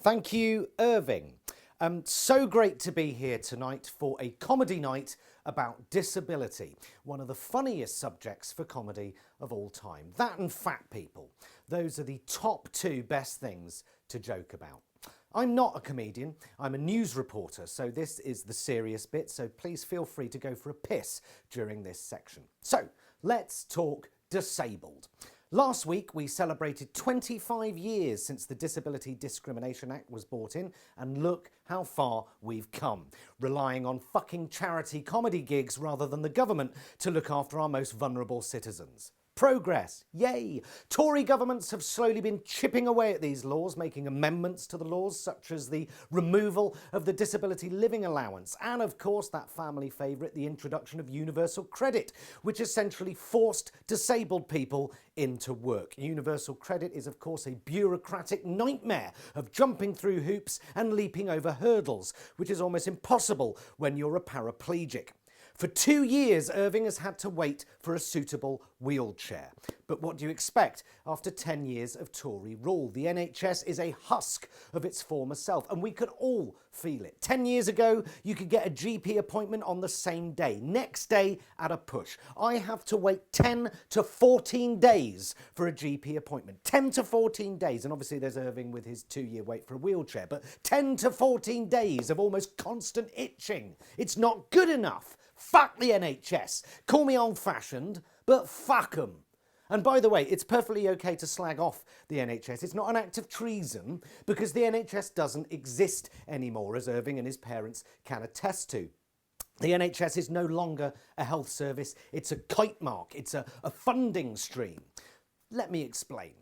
Thank you, Irving. So great to be here tonight for a comedy night about disability, one of the funniest subjects for comedy of all time. That and fat people. Those are the top two best things to joke about. I'm not a comedian, I'm a news reporter, so this is the serious bit, so please feel free to go for a piss during this section. So, let's talk disabled. Last week we celebrated 25 years since the Disability Discrimination Act was brought in, and look how far we've come, relying on fucking charity comedy gigs rather than the government to look after our most vulnerable citizens. Progress, yay! Tory governments have slowly been chipping away at these laws, making amendments to the laws such as the removal of the disability living allowance and, of course, that family favourite, the introduction of universal credit, which essentially forced disabled people into work. Universal credit is, of course, a bureaucratic nightmare of jumping through hoops and leaping over hurdles, which is almost impossible when you're a paraplegic. For 2 years, Irving has had to wait for a suitable wheelchair. But what do you expect after 10 years of Tory rule? The NHS is a husk of its former self, and we could all feel it. 10 years ago, you could get a GP appointment on the same day, next day at a push. I have to wait 10 to 14 days for a GP appointment. 10 to 14 days, and obviously there's Irving with his 2-year wait for a wheelchair, but 10 to 14 days of almost constant itching. It's not good enough. Fuck the NHS. Call me old-fashioned, but fuck 'em. And by the way, it's perfectly okay to slag off the NHS. It's not an act of treason because the NHS doesn't exist anymore, as Irving and his parents can attest to. The NHS is no longer a health service. It's a kite mark. It's a funding stream. Let me explain.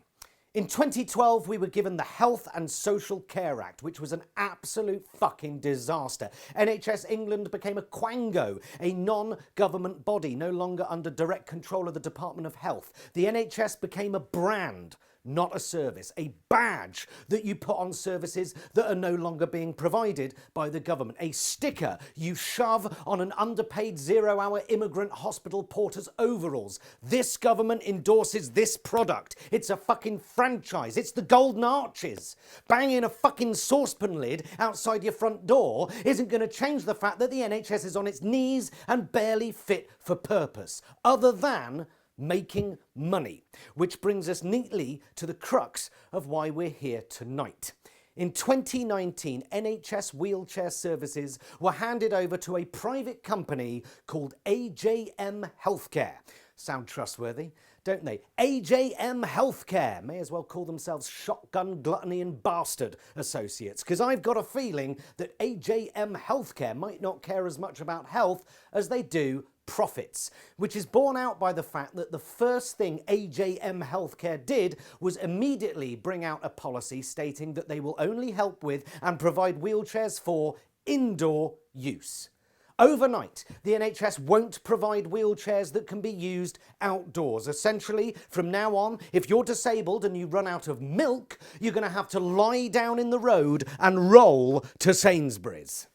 In 2012, we were given the Health and Social Care Act, which was an absolute fucking disaster. NHS England became a quango, a non-government body, no longer under direct control of the Department of Health. The NHS became a brand, not a service, a badge that you put on services that are no longer being provided by the government, a sticker you shove on an underpaid zero-hour immigrant hospital porter's overalls. This government endorses this product. It's a fucking franchise. It's the Golden Arches. Banging a fucking saucepan lid outside your front door isn't going to change the fact that the NHS is on its knees and barely fit for purpose, other than making money, which brings us neatly to the crux of why we're here tonight. In 2019, NHS wheelchair services were handed over to a private company called AJM Healthcare. Sound trustworthy, don't they? AJM Healthcare may as well call themselves Shotgun, Gluttony and Bastard Associates, because I've got a feeling that AJM Healthcare might not care as much about health as they do profits, which is borne out by the fact that the first thing AJM Healthcare did was immediately bring out a policy stating that they will only help with and provide wheelchairs for indoor use. Overnight, the NHS won't provide wheelchairs that can be used outdoors. Essentially, from now on, if you're disabled and you run out of milk, you're going to have to lie down in the road and roll to Sainsbury's.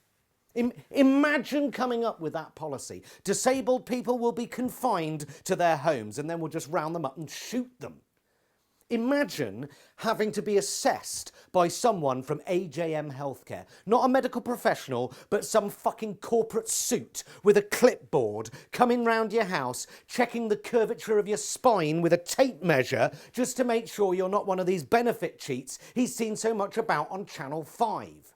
Imagine coming up with that policy. Disabled people will be confined to their homes and then we'll just round them up and shoot them. Imagine having to be assessed by someone from AJM Healthcare. Not a medical professional, but some fucking corporate suit with a clipboard coming round your house, checking the curvature of your spine with a tape measure just to make sure you're not one of these benefit cheats he's seen so much about on Channel 5.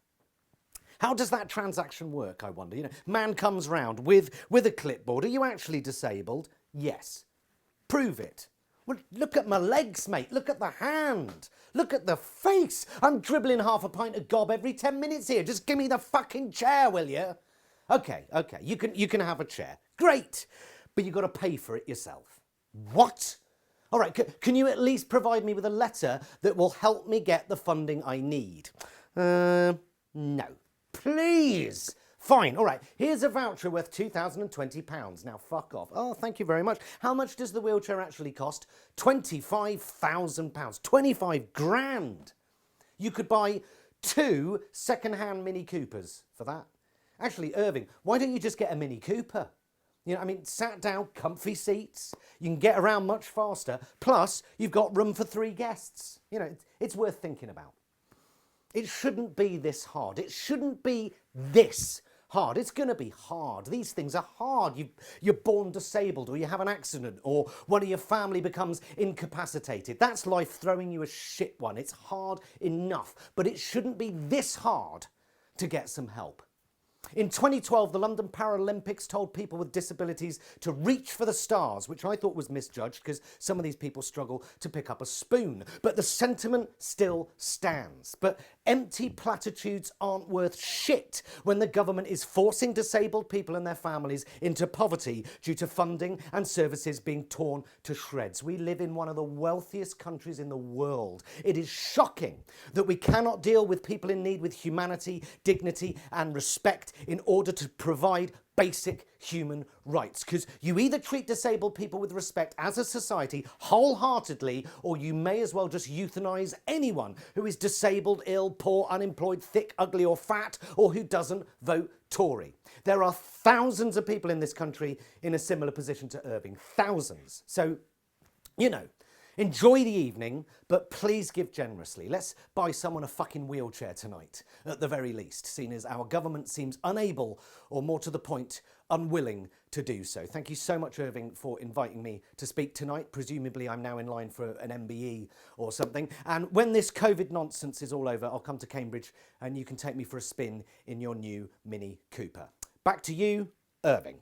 How does that transaction work, I wonder? You know, man comes round with a clipboard. Are you actually disabled? Yes. Prove it. Well, look at my legs, mate. Look at the hand. Look at the face. I'm dribbling half a pint of gob every 10 minutes here. Just give me the fucking chair, will you? Okay. You can have a chair. Great. But you've got to pay for it yourself. What? All right, can you at least provide me with a letter that will help me get the funding I need? No. Please. Fine, all right, here's a voucher worth £2,020. Now fuck off. Oh, thank you very much. How much does the wheelchair actually cost? £25,000. 25 grand. You could buy 2 second-hand Mini Coopers for that. Actually, Irving, why don't you just get a Mini Cooper? You know, I mean, sat down, comfy seats, you can get around much faster, plus you've got room for 3 guests. You know, it's worth thinking about. It shouldn't be this hard. It shouldn't be this hard. It's going to be hard. These things are hard. You're born disabled, or you have an accident, or one of your family becomes incapacitated. That's life throwing you a shit one. It's hard enough, but it shouldn't be this hard to get some help. In 2012, the London Paralympics told people with disabilities to reach for the stars, which I thought was misjudged because some of these people struggle to pick up a spoon. But the sentiment still stands. But empty platitudes aren't worth shit when the government is forcing disabled people and their families into poverty due to funding and services being torn to shreds. We live in one of the wealthiest countries in the world. It is shocking that we cannot deal with people in need with humanity, dignity and respect in order to provide basic human rights. Because you either treat disabled people with respect as a society wholeheartedly, or you may as well just euthanize anyone who is disabled, ill, poor, unemployed, thick, ugly or fat, or who doesn't vote Tory. There are thousands of people in this country in a similar position to Irving. Thousands. So, you know, enjoy the evening, but please give generously. Let's buy someone a fucking wheelchair tonight, at the very least, seeing as our government seems unable, or more to the point, unwilling to do so. Thank you so much, Irving, for inviting me to speak tonight. Presumably I'm now in line for an MBE or something. And when this COVID nonsense is all over, I'll come to Cambridge and you can take me for a spin in your new Mini Cooper. Back to you, Irving.